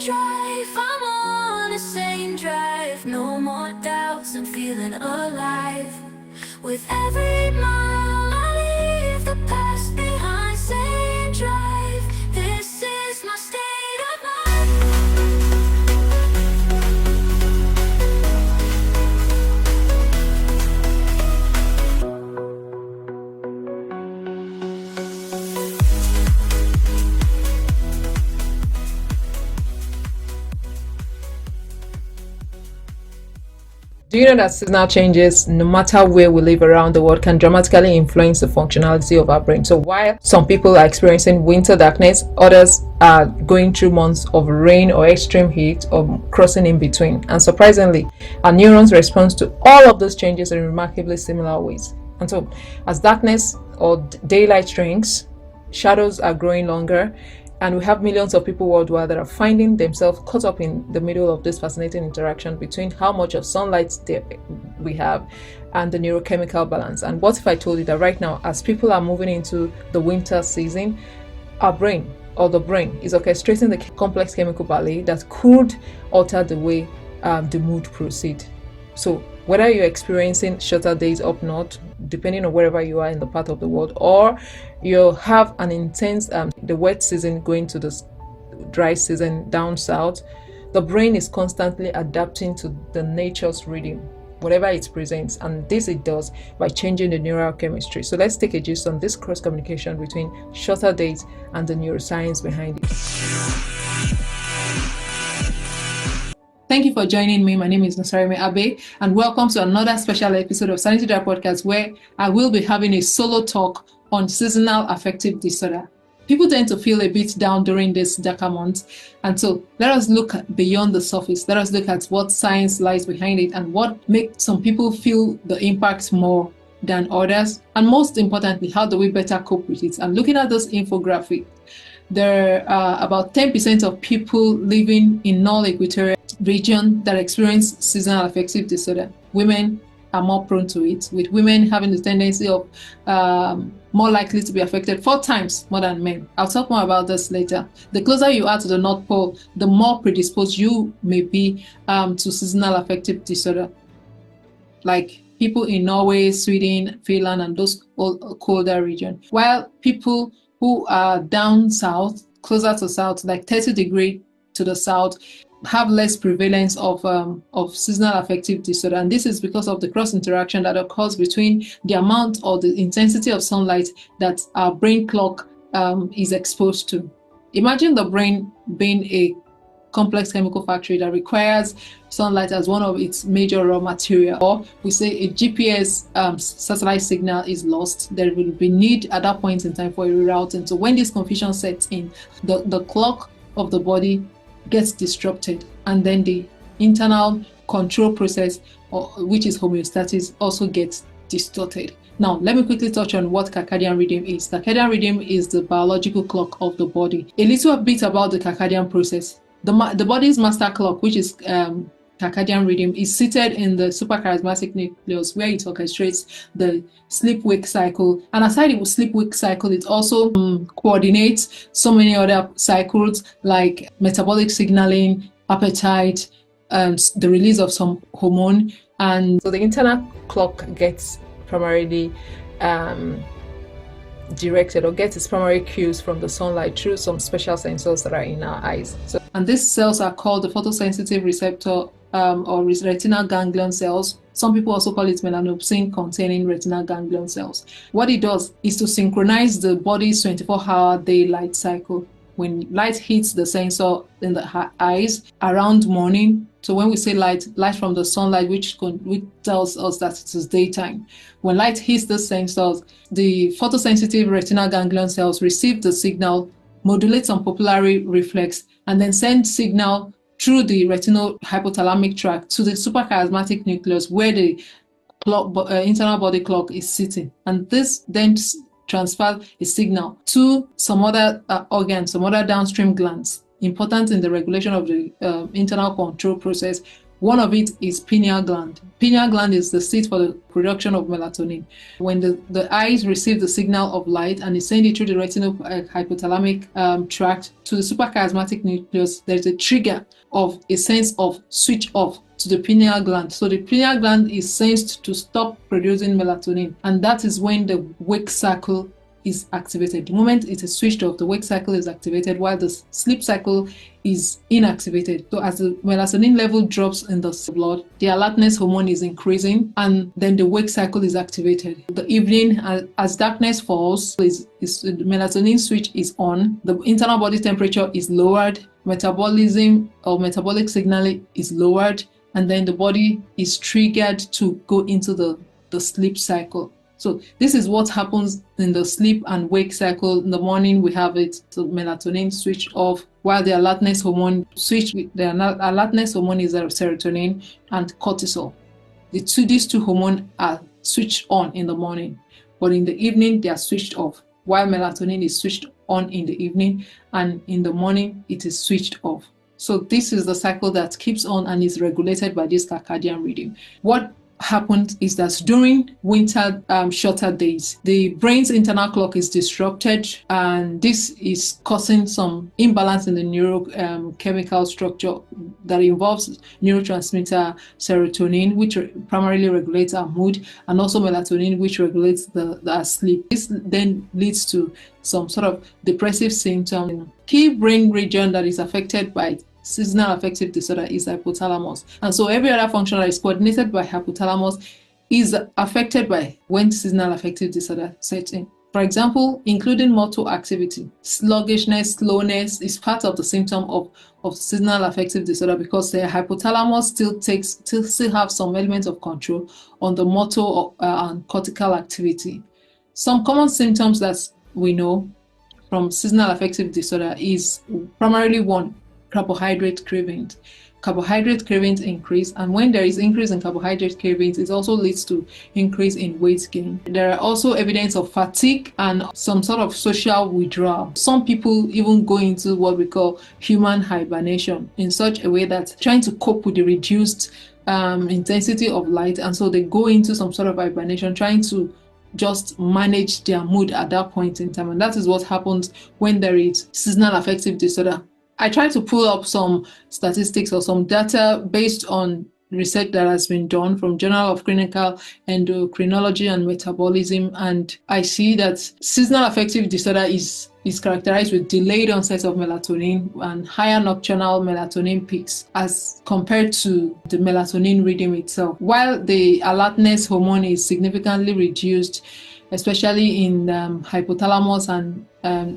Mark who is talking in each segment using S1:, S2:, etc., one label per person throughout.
S1: drive, I'm on the same drive. No more doubts, I'm feeling alive. With every mile I leave the past behind, same drive. This is my state of mind.
S2: Do you know that seasonal changes, no matter where we live around the world, can dramatically influence the functionality of our brain? So while some people are experiencing winter darkness, others are going through months of rain or extreme heat or crossing in between. And surprisingly, our neurons respond to all of those changes in remarkably similar ways. And so as darkness or daylight shrinks, shadows are growing longer, and we have millions of people worldwide that are finding themselves caught up in the middle of this fascinating interaction between how much of sunlight we have and the neurochemical balance. And what if I told you that right now, as people are moving into the winter season, our brain, or the brain, is orchestrating the complex chemical ballet that could alter the way the mood proceeds. So whether you're experiencing shorter days up north, depending on wherever you are in the part of the world, or you have an intense the wet season going to the dry season down south, the brain is constantly adapting to the nature's rhythm, whatever it presents, and this it does by changing the neural chemistry. So let's take a gist on this cross communication between shorter days and the neuroscience behind it. Thank you for joining me. My name is Nosarime Abe, and welcome to another special episode of Sanity Drive Podcast, where I will be having a solo talk on seasonal affective disorder. People tend to feel a bit down during this darker months, and so let us look beyond the surface. Let us look at what science lies behind it and what makes some people feel the impact more than others, and most importantly, how do we better cope with it? And looking at this infographic, there are about 10% of people living in non-equatorial region that experience seasonal affective disorder. Women are more prone to it, with women having the tendency of more likely to be affected 4 times more than men. I'll talk more about this later. The closer you are to the North Pole, the more predisposed you may be to seasonal affective disorder. Like people in Norway, Sweden, Finland, and those colder regions. While people who are down south, closer to south, like 30 degrees to the south, have less prevalence of seasonal affective disorder. And this is because of the cross interaction that occurs between the amount or the intensity of sunlight that our brain clock is exposed to. Imagine the brain being a complex chemical factory that requires sunlight as one of its major raw material. Or we say a GPS satellite signal is lost, there will be need at that point in time for a rerouting. So when this confusion sets in, the clock of the body gets disrupted, and then the internal control process, which is homeostasis, also gets distorted. Now, let me quickly touch on what circadian rhythm is. Circadian rhythm is the biological clock of the body. A little bit about the circadian process. The body's master clock, which is circadian rhythm, is seated in the suprachiasmatic nucleus, where it orchestrates the sleep-wake cycle. And aside the sleep-wake cycle, it also coordinates so many other cycles like metabolic signaling, appetite, the release of some hormone. And so the internal clock gets primarily directed or gets its primary cues from the sunlight through some special sensors that are in our eyes. And these cells are called the photosensitive receptor or retinal ganglion cells. Some people also call it melanopsin containing retinal ganglion cells. What it does is to synchronize the body's 24-hour daylight cycle. When light hits the sensor in the eyes around morning, so when we say light from the sunlight, which tells us that it is daytime. When light hits the sensors, the photosensitive retinal ganglion cells receive the signal, modulate some pupillary reflex, and then send signal through the retinal hypothalamic tract to the suprachiasmatic nucleus, where the internal body clock is sitting. And this then transfers a signal to some other organs, some other downstream glands, important in the regulation of the internal control process, One of it is pineal gland. Pineal gland is the seat for the production of melatonin. When the eyes receive the signal of light and is send it through the retinal hypothalamic tract to the suprachiasmatic nucleus, there's a trigger of a sense of switch off to the pineal gland. So the pineal gland is sensed to stop producing melatonin, and that is when the wake cycle is activated. The moment it is switched off, the wake cycle is activated while the sleep cycle is inactivated. So as the melatonin level drops in the blood, the alertness hormone is increasing, and then the wake cycle is activated. The evening, as darkness falls, the melatonin switch is on, the internal body temperature is lowered, metabolism or metabolic signaling is lowered, and then the body is triggered to go into the sleep cycle. So this is what happens in the sleep and wake cycle. In the morning, we have it, so melatonin switch off, while the alertness hormone switch. The alertness hormone is serotonin and cortisol. These two hormones are switched on in the morning, but in the evening they are switched off. While melatonin is switched on in the evening, and in the morning it is switched off. So this is the cycle that keeps on and is regulated by this circadian rhythm. What happened is that during winter shorter days, the brain's internal clock is disrupted, and this is causing some imbalance in the neurochemical structure that involves neurotransmitter serotonin, which primarily regulates our mood, and also melatonin, which regulates the sleep. This then leads to some sort of depressive symptoms. Key brain region that is affected by seasonal affective disorder is hypothalamus. And so every other function that is coordinated by hypothalamus is affected by when seasonal affective disorder sets in. For example, including motor activity, sluggishness, slowness is part of the symptom of seasonal affective disorder, because the hypothalamus still have some elements of control on the motor and cortical activity. Some common symptoms that we know from seasonal affective disorder is primarily one, carbohydrate cravings. Carbohydrate cravings increase, and when there is increase in carbohydrate cravings, it also leads to increase in weight gain. There are also evidence of fatigue and some sort of social withdrawal. Some people even go into what we call human hibernation in such a way that trying to cope with the reduced intensity of light, and so they go into some sort of hibernation, trying to just manage their mood at that point in time. And that is what happens when there is seasonal affective disorder. I tried to pull up some statistics or some data based on research that has been done from Journal of Clinical Endocrinology and Metabolism, and I see that seasonal affective disorder is characterized with delayed onset of melatonin and higher nocturnal melatonin peaks as compared to the melatonin rhythm itself, while the alertness hormone is significantly reduced, especially in hypothalamus and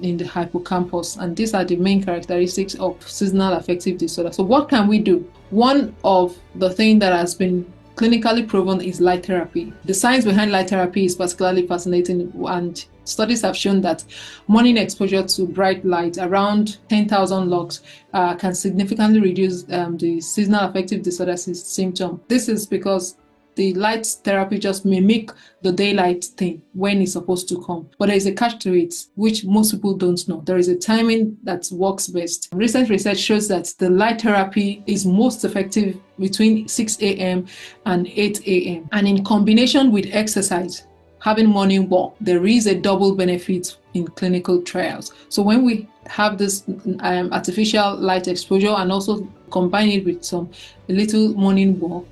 S2: in the hippocampus. And these are the main characteristics of seasonal affective disorder. So what can we do? One of the things that has been clinically proven is light therapy. The science behind light therapy is particularly fascinating, and studies have shown that morning exposure to bright light around 10,000 lux can significantly reduce the seasonal affective disorder symptom. This is because the light therapy just mimic the daylight thing when it's supposed to come. But there is a catch to it, which most people don't know. There is a timing that works best. Recent research shows that the light therapy is most effective between 6 a.m. and 8 a.m. And in combination with exercise, having morning walk, there is a double benefit in clinical trials. So when we have this artificial light exposure and also combine it with a little morning walk,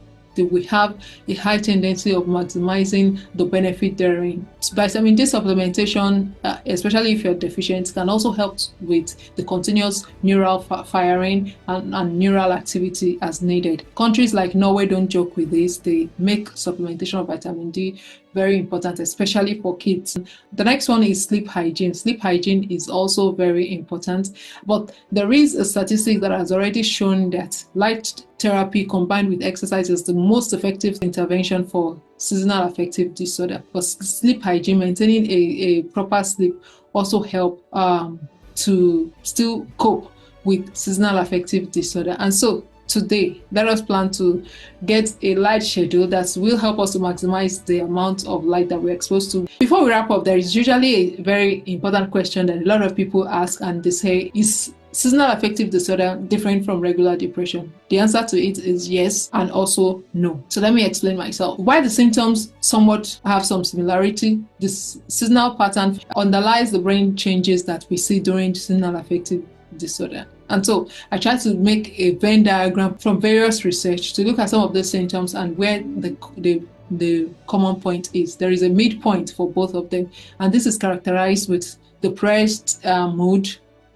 S2: we have a high tendency of maximizing the benefit therein. Vitamin D supplementation, especially if you're deficient, can also help with the continuous neural firing and neural activity as needed. Countries like Norway don't joke with this. They make supplementation of vitamin D very important, especially for kids. The next one is sleep hygiene. Sleep hygiene is also very important, but there is a statistic that has already shown that light therapy combined with exercise is the most effective intervention for seasonal affective disorder. But sleep hygiene, maintaining a proper sleep, also help to still cope with seasonal affective disorder. And so today, let us plan to get a light schedule that will help us to maximize the amount of light that we're exposed to. Before we wrap up, there is usually a very important question that a lot of people ask, and they say, is seasonal affective disorder different from regular depression? The answer to it is yes and also no. So let me explain myself. While the symptoms somewhat have some similarity, this seasonal pattern underlies the brain changes that we see during seasonal affective disorder. And so I try to make a Venn diagram from various research to look at some of the symptoms and where the common point is. There is a midpoint for both of them, and this is characterized with depressed mood,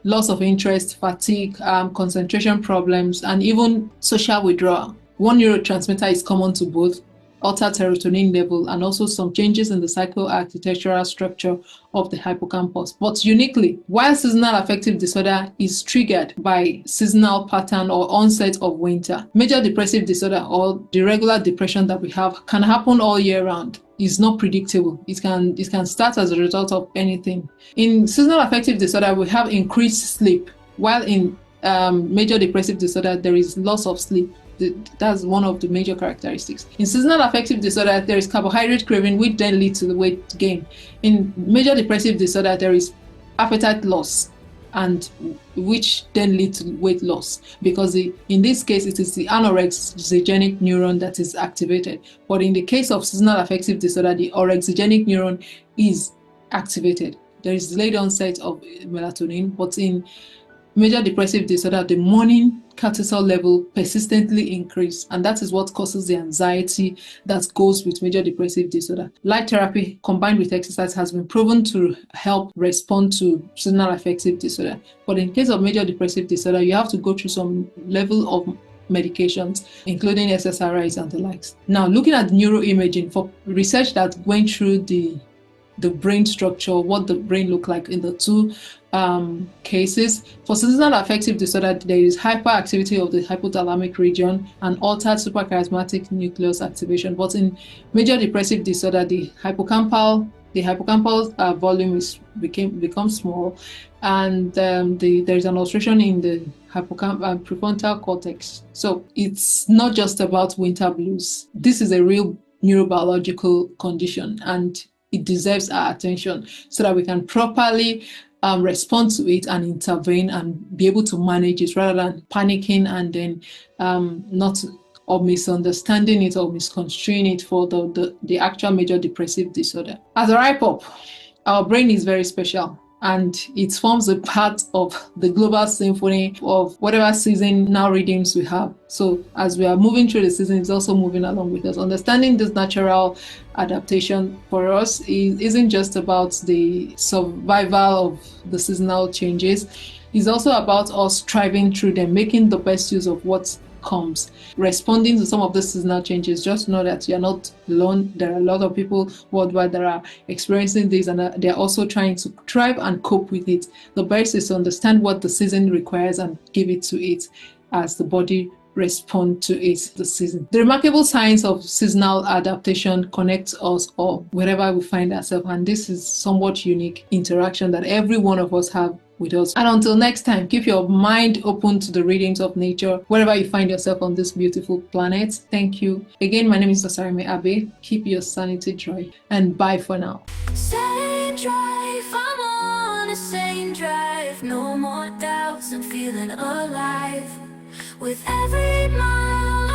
S2: loss of interest, fatigue, concentration problems, and even social withdrawal. One neurotransmitter is common to both: altered serotonin level, and also some changes in the psychoarchitectural structure of the hippocampus. But uniquely, while seasonal affective disorder is triggered by seasonal pattern or onset of winter, major depressive disorder or the regular depression that we have can happen all year round. Is not predictable. It can start as a result of anything. In seasonal affective disorder, we have increased sleep, while in major depressive disorder, there is loss of sleep. That's one of the major characteristics. In seasonal affective disorder, there is carbohydrate craving, which then leads to the weight gain. In major depressive disorder, there is appetite loss, and which then leads to weight loss, because in this case it is the anorexigenic neuron that is activated. But in the case of seasonal affective disorder, the orexigenic neuron is activated. There is delayed onset of melatonin, but in major depressive disorder, the morning cortisol level persistently increase, and that is what causes the anxiety that goes with major depressive disorder. Light therapy combined with exercise has been proven to help respond to seasonal affective disorder. But in case of major depressive disorder, you have to go through some level of medications, including SSRIs and the likes. Now, looking at neuroimaging, for research that went through the brain structure, what the brain looked like in the two cases. For seasonal affective disorder, there is hyperactivity of the hypothalamic region and altered suprachiasmatic nucleus activation. But in major depressive disorder, the hippocampal volume becomes small, and there is an alteration in the prefrontal cortex. So it's not just about winter blues. This is a real neurobiological condition, and it deserves our attention so that we can properly respond to it and intervene and be able to manage it, rather than panicking and then not or misunderstanding it or misconstruing it for the actual major depressive disorder. As a wrap up, our brain is very special, and it forms a part of the global symphony of whatever seasonal rhythms we have. So as we are moving through the season, it's also moving along with us. Understanding this natural adaptation for us isn't just about the survival of the seasonal changes. It's also about us striving through them, making the best use of what comes, responding to some of the seasonal changes. Just know that you're not alone. There are a lot of people worldwide that are experiencing this, and they're also trying to thrive and cope with it. The best is to understand what the season requires and give it to it as the body respond to it, the season. The remarkable science of seasonal adaptation connects us all wherever we find ourselves, and this is somewhat unique interaction that every one of us have with us. And until next time, keep your mind open to the rhythms of nature wherever you find yourself on this beautiful planet. Thank you again. My name is Nasarime Abe. Keep your sanity dry, and bye for now.
S1: Same drive, I'm on the same drive. No more doubts, I'm feeling alive. With every mile